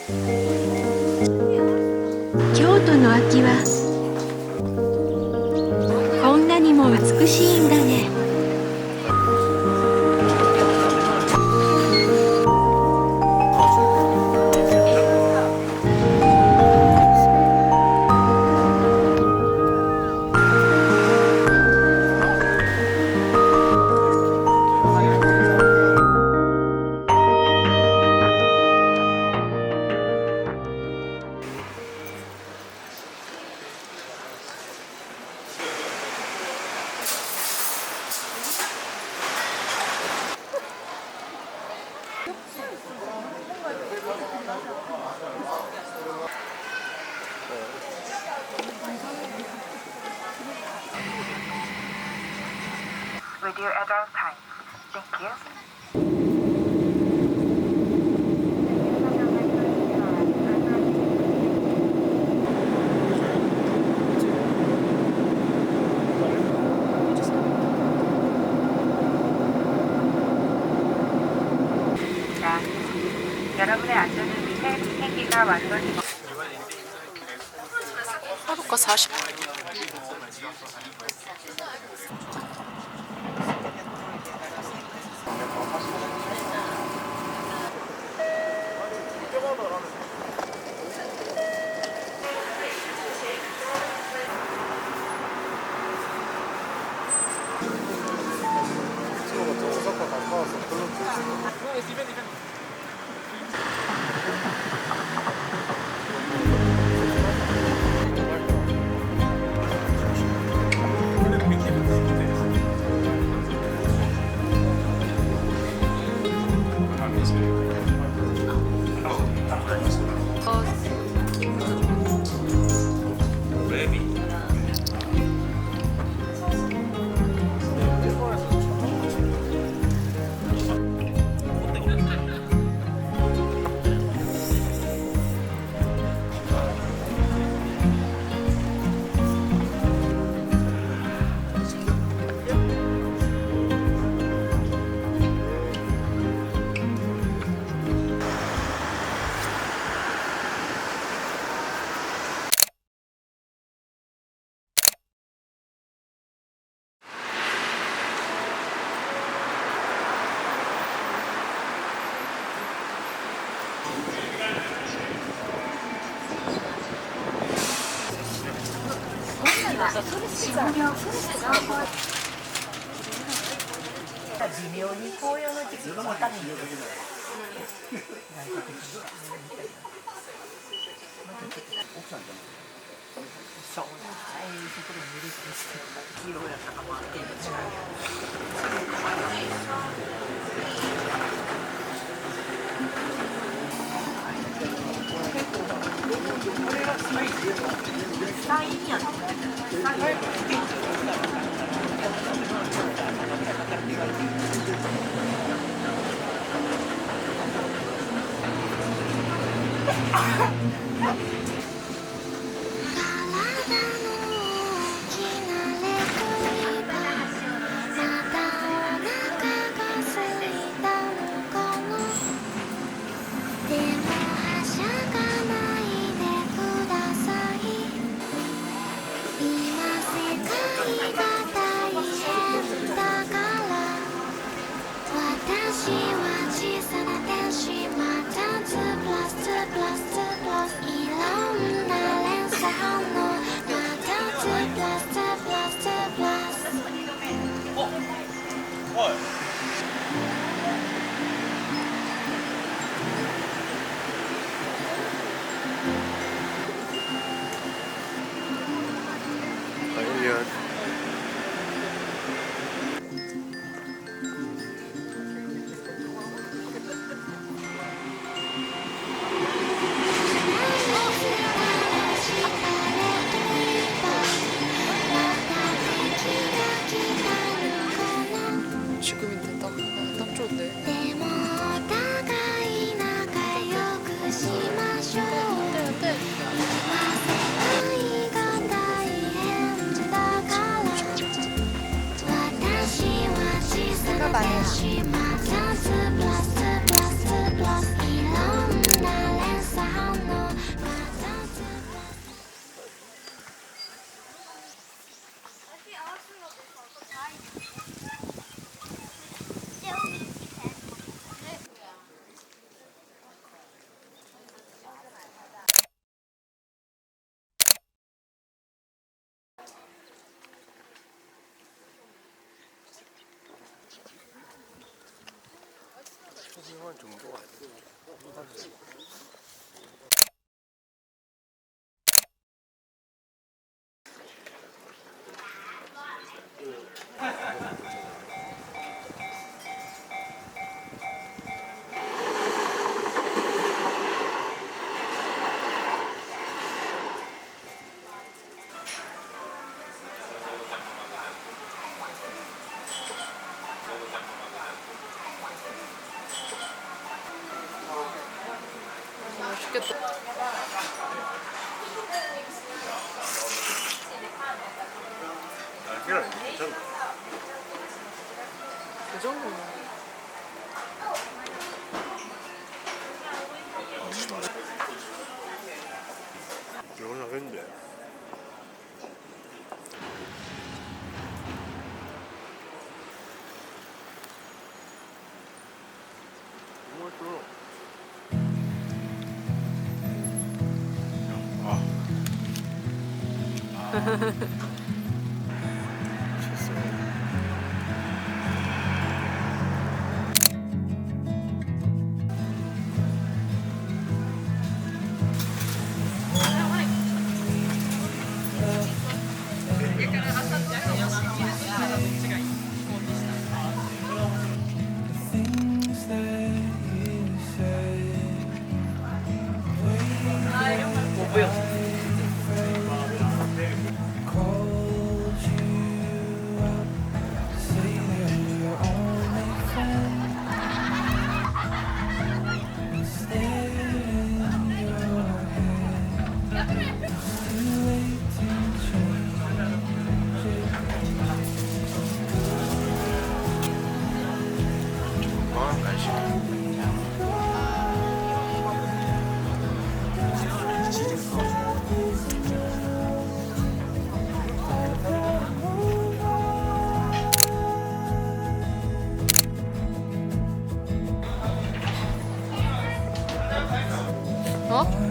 京都の秋はこんなにも美しいんだね。With your adult time. Thank you. 자, 여러분의 안전을 위해 비행기가 완전히 하루가 40.微妙に紅葉の時期が分かるんですよ。そうだ、ああいうところに入れて黄色やったかもあってんサインやな。私は小さな天使また2+2+2+いろん 정도가 맛있겠다. 날개가 괜찮다. 그 정도면. 시원하겠는데. 정말 또. 뭐 보여? 건강한 간식. 어?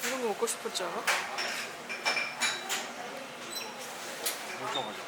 이런 거 먹고 싶었지 않아? 멀쩡하죠.